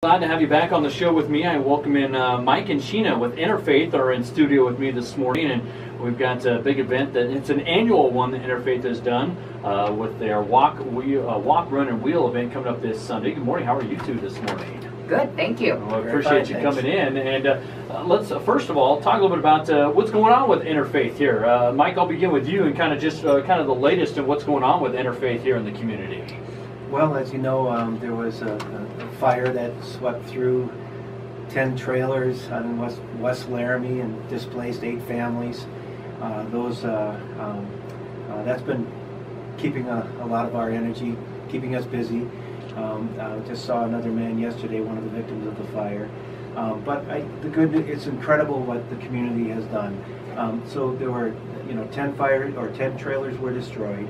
Glad to have you back on the show with me. I welcome in Mike and Sheena with Interfaith are in studio with me this morning, and we've got a big event that it's an annual one that Interfaith has done with their walk, run, and wheel event coming up this Sunday. Good morning. How are you two this morning? Good, thank you. Well, I appreciate you coming in, and let's first of all talk a little bit about what's going on with Interfaith here. Mike, I'll begin with you and kind of just kind of the latest in what's going on with Interfaith here in the community. Well, as you know, there was a fire that swept through 10 trailers in West Laramie and displaced 8 families. That's been keeping a lot of our energy, keeping us busy. I just saw another man yesterday, one of the victims of the fire. It's incredible what the community has done. So there were, 10 trailers were destroyed.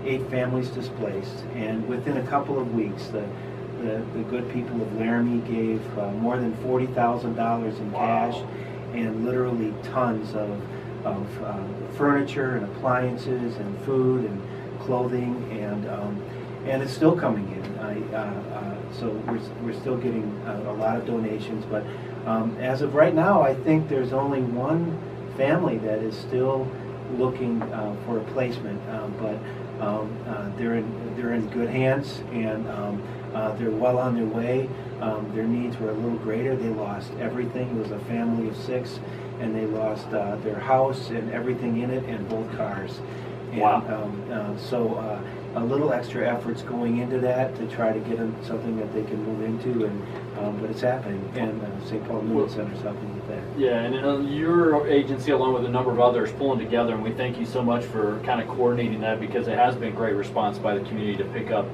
8 families displaced, and within a couple of weeks, the good people of Laramie gave more than $40,000 in cash and literally tons of furniture and appliances and food and clothing, and it's still coming in. So we're still getting a lot of donations, but as of right now, I think there's only one family that is still looking for a placement, but they're in good hands, and they're well on their way. Their needs were a little greater. They lost everything. It was a family of 6, and they lost their house and everything in it, and both cars. And, wow. So a little extra effort's going into that to try to get them something that they can move into, but it's happening. And St. Paul Newman Center's helping with that. Yeah, and your agency, along with a number of others, pulling together, and we thank you so much for kind of coordinating that, because it has been great response by the community to pick up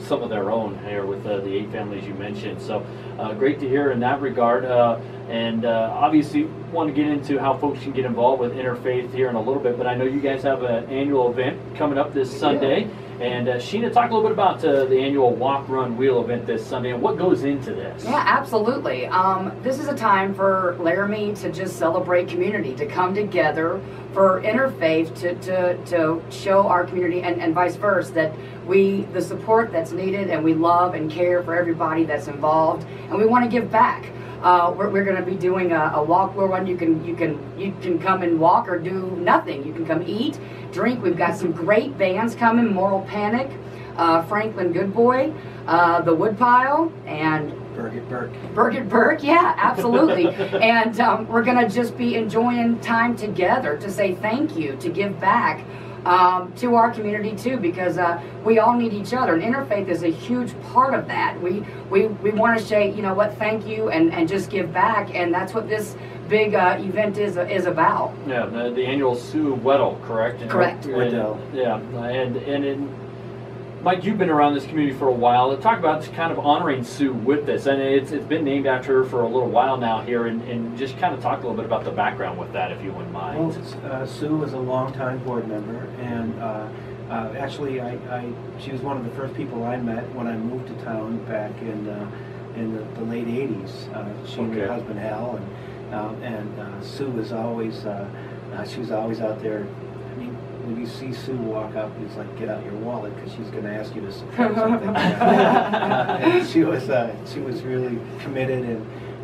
some of their own here with the 8 families you mentioned. So great to hear in that regard. And obviously want to get into how folks can get involved with Interfaith here in a little bit, but I know you guys have an annual event coming up this Sunday. Yeah. And Sheena, talk a little bit about the annual Walk, Run, Wheel event this Sunday and what goes into this. Yeah, absolutely. This is a time for Laramie to just celebrate community, to come together for Interfaith to show our community and vice versa that the support that's needed, and we love and care for everybody that's involved, and we want to give back. We're going to be doing a walk, wheel, run. You can come and walk or do nothing. You can come eat, drink. We've got some great bands coming: Moral Panic, Franklin Goodboy, The Woodpile, and Burgett Burke, yeah, absolutely. And we're going to just be enjoying time together to say thank you, to give back to our community too, because we all need each other, and Interfaith is a huge part of that. We want to say, thank you, and just give back, and that's what this big event is about. Yeah, the annual Sue Wedel, correct? Correct. Yeah, and Mike, you've been around this community for a while. Talk about kind of honoring Sue with this, and it's been named after her for a little while now here, and just kind of talk a little bit about the background with that, if you wouldn't mind. Well, Sue was a longtime board member, and actually, she was one of the first people I met when I moved to town back in the late '80s. She and her husband Al, and Sue was always she was always out there. I mean, when you see Sue walk up, it's like, get out your wallet, because she's going to ask you to support something. And she was really committed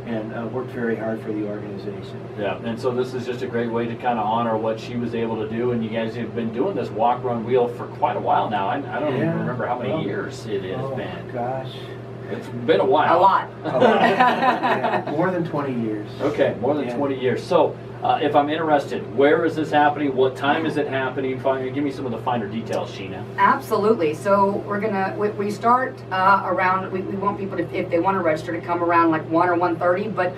and worked very hard for the organization. Yeah, and so this is just a great way to kind of honor what she was able to do, and you guys have been doing this walk, run, wheel for quite a while now. I don't even remember how many years it has been. Oh, gosh. It's been a while. A lot. Yeah, more than 20 years. Okay, more than 20 years. So, if I'm interested, where is this happening? What time is it happening? Give me some of the finer details, Sheena. Absolutely. So we start around. We want people to, if they want to register, to come around like 1 or 1:30. But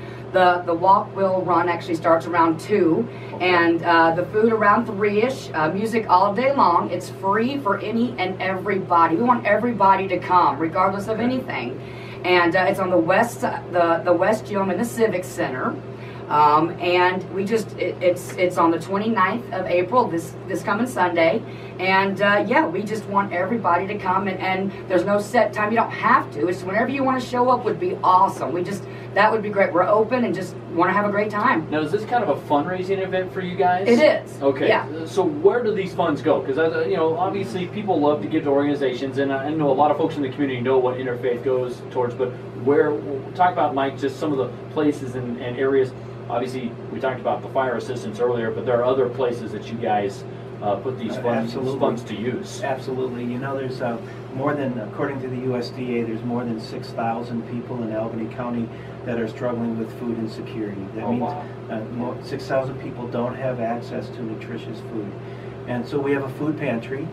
the walk, wheel, run actually starts around 2, and the food around 3-ish. Music all day long. It's free for any and everybody. We want everybody to come, regardless of anything. And it's on the west gym in the Civic Center. And it's on the 29th of April, this coming Sunday, and yeah, we just want everybody to come, and there's no set time. You don't have to. It's whenever you want to show up would be awesome. We just that would be great. We're open and just want to have a great time. Now, is this kind of a fundraising event for you guys? It is. Okay. Yeah. So where do these funds go? Because obviously people love to give to organizations, and I know a lot of folks in the community know what Interfaith goes towards. But we'll talk about, Mike, just some of the places and areas. Obviously, we talked about the fire assistance earlier, but there are other places that you guys put these funds to use. Absolutely. There's more than, according to the USDA, there's more than 6,000 people in Albany County that are struggling with food insecurity. That means 6,000 people don't have access to nutritious food. And so we have a food pantry,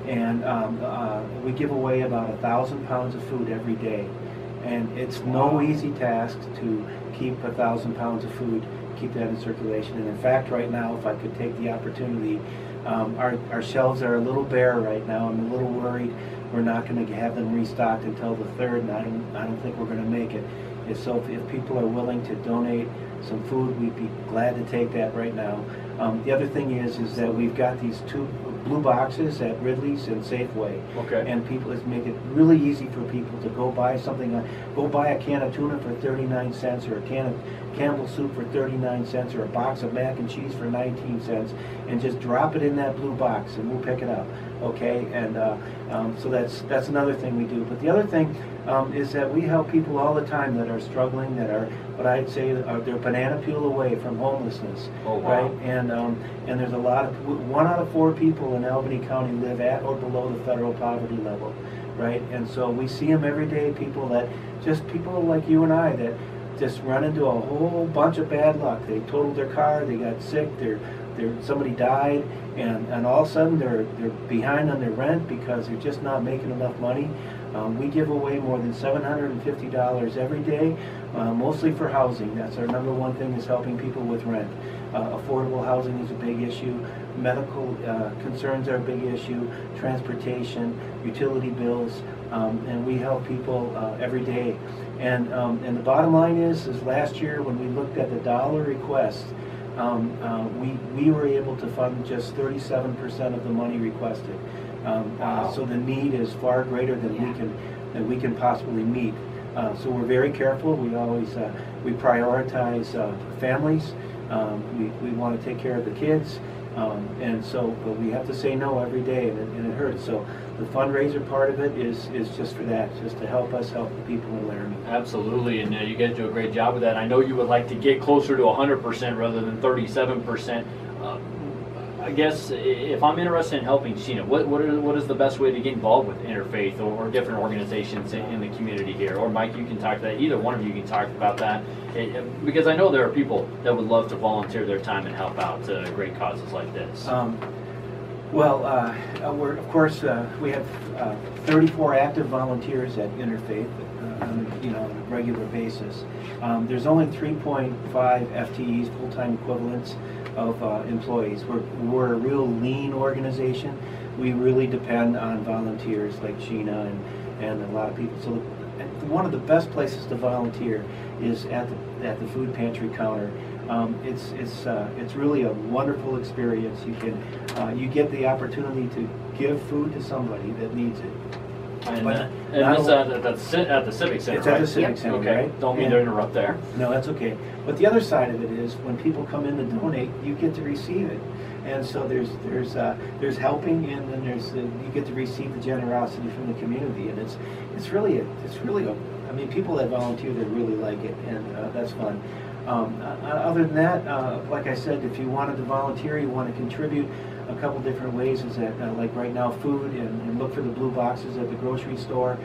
and we give away about 1,000 pounds of food every day. And it's no easy task to keep 1,000 pounds of food, keep that in circulation. And in fact, right now, if I could take the opportunity, our shelves are a little bare right now. I'm a little worried we're not going to have them restocked until the 3rd, and I don't think we're going to make it. So if people are willing to donate some food, we'd be glad to take that right now. The other thing is that we've got these 2 blue boxes at Ridley's and Safeway. Okay. And people, make it really easy for people to go buy something. Go buy a can of tuna for 39 cents, or a can of Campbell's soup for 39 cents, or a box of mac and cheese for 19 cents, and just drop it in that blue box, and we'll pick it up. Okay, and so that's another thing we do. But the other thing is that we help people all the time that are struggling, that are what I'd say they're banana peel away from homelessness. Oh, wow. Right? And there's a lot of 1 out of 4 people in Albany County live at or below the federal poverty level, right? And so we see them every day. People like you and I that just run into a whole bunch of bad luck. They totaled their car, they got sick, somebody died, and all of a sudden they're behind on their rent because they're just not making enough money. We give away more than $750 every day, mostly for housing. That's our #1 thing, is helping people with rent. Affordable housing is a big issue. Medical concerns are a big issue. Transportation, utility bills, and we help people every day. And the bottom line is last year when we looked at the dollar requests, we were able to fund just 37% of the money requested. Wow. So the need is far greater than we can possibly meet. So we're very careful. We always we prioritize families. We want to take care of the kids, but we have to say no every day, and it hurts. So the fundraiser part of it is just for that, just to help us help the people in Laramie. Absolutely, and you guys do a great job with that. I know you would like to get closer to 100% rather than 37%. I guess if I'm interested in helping, Sheena, what is the best way to get involved with Interfaith or different organizations in the community here? Or Mike, you can talk to that. Either one of you can talk about that, because I know there are people that would love to volunteer their time and help out great causes like this. Of course, we have 34 active volunteers at Interfaith on a regular basis. There's only 3.5 FTEs, full-time equivalents, of employees. We're a real lean organization. We really depend on volunteers like Sheena and a lot of people. So one of the best places to volunteer is at the food pantry counter. It's really a wonderful experience. You get the opportunity to give food to somebody that needs it. And this at the Civic Center, it's right? at the Civic Center, okay. right? Don't mean to interrupt there. No, that's okay. But the other side of it is when people come in to donate, you get to receive it, and so there's helping, and then you get to receive the generosity from the community, and it's really I mean, people that volunteer, they really like it, and that's fun. Other than that, like I said, if you wanted to volunteer, you want to contribute, a couple different ways is that, like right now, food, and look for the blue boxes at the grocery store.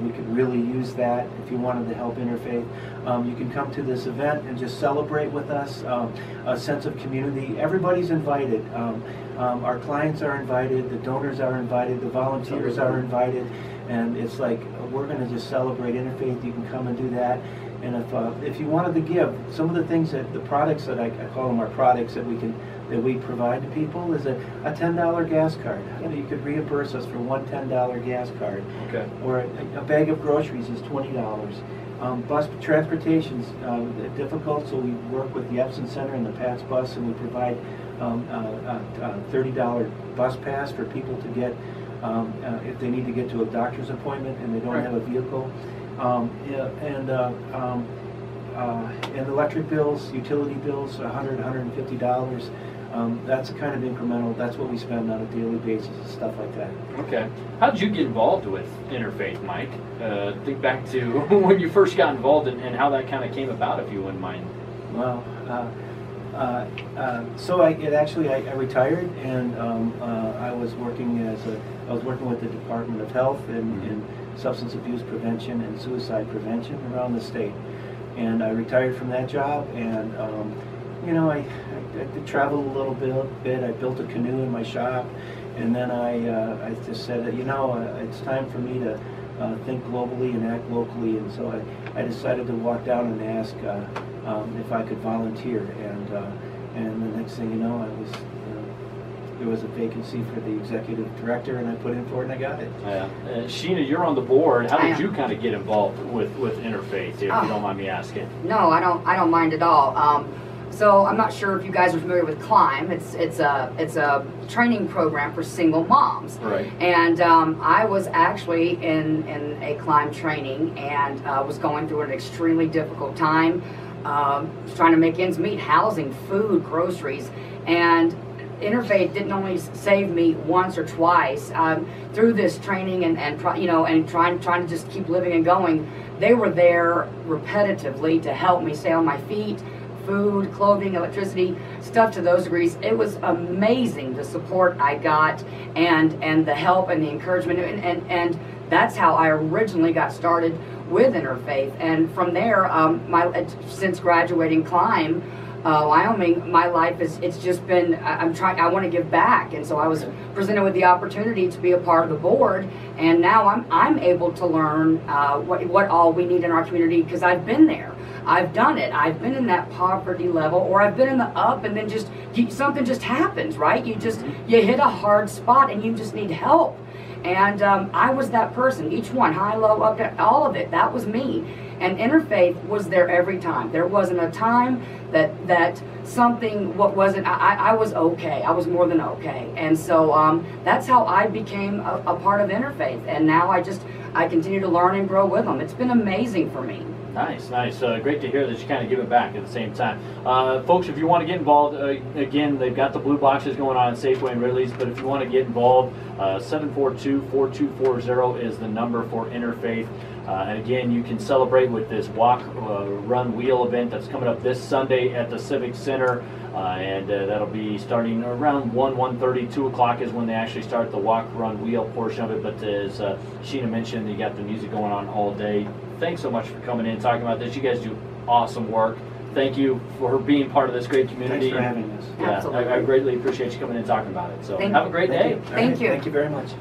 We could really use that if you wanted to help Interfaith. You can come to this event and just celebrate with us, a sense of community. Everybody's invited. Our clients are invited, the donors are invited, the volunteers are invited, and it's like we're going to just celebrate Interfaith. You can come and do that. And if you wanted to give, some of the things the products that I call them our products that we provide to people is a $10 gas card. You could reimburse us for one $10 gas card. Okay. Or a bag of groceries is $20. Bus transportation's difficult, so we work with the Epson Center and the Pat's Bus, and we provide a $30 bus pass for people to get if they need to get to a doctor's appointment and they don't have a vehicle. and electric bills, utility bills, $100, $150. That's kind of incremental. That's what we spend on a daily basis and stuff like that. Okay. How did you get involved with Interfaith, Mike? Think back to when you first got involved and how that kind of came about, if you wouldn't mind. Well, so I retired, and I was working with the Department of Health in substance abuse prevention and suicide prevention around the state. And I retired from that job, and you know, I traveled a little bit. I built a canoe in my shop, and then I just said that, you know, it's time for me to think globally and act locally, and so I decided to walk down and ask if I could volunteer, and the next thing you know, there was a vacancy for the executive director, and I put in for it and I got it. Yeah. Sheena, you're on the board. How did you kind of get involved with Interfaith, if you don't mind me asking? No, I don't mind at all. So I'm not sure if you guys are familiar with KOWB. It's a training program for single moms. Right. And I was actually in a KOWB training, and was going through an extremely difficult time, trying to make ends meet, housing, food, groceries, and Interfaith didn't only save me once or twice through this training and trying to just keep living and going. They were there repetitively to help me stay on my feet. Food, clothing, electricity, stuff to those degrees. It was amazing, the support I got and the help and the encouragement, and that's how I originally got started with Interfaith. And from there, since graduating KOWB, Wyoming, my life it's just been, I want to give back, and so I was presented with the opportunity to be a part of the board, and now I'm able to learn what all we need in our community, because I've been there. I've done it. I've been in that poverty level, or I've been in the up, and then something just happens, right? You hit a hard spot and you just need help. And I was that person. Each one, high, low, up, down, all of it. That was me. And Interfaith was there every time. There wasn't a time that something wasn't. I was okay. I was more than okay. And so that's how I became a part of Interfaith. And now I continue to learn and grow with them. It's been amazing for me. Nice, nice. Great to hear that you kind of give it back at the same time. Folks, if you want to get involved, again, they've got the blue boxes going on in Safeway and Ridley's, but if you want to get involved, 742-4240 is the number for Interfaith. And again, you can celebrate with this walk-run-wheel event that's coming up this Sunday at the Civic Center. And that'll be starting around 1:30, 2 o'clock is when they actually start the walk-run-wheel portion of it. But as Sheena mentioned, you got the music going on all day. Thanks so much for coming in and talking about this. You guys do awesome work. Thank you for being part of this great community. Thanks for having us. Yeah, I greatly appreciate you coming in and talking about it. So have a great day. Thank you. Thank you very much.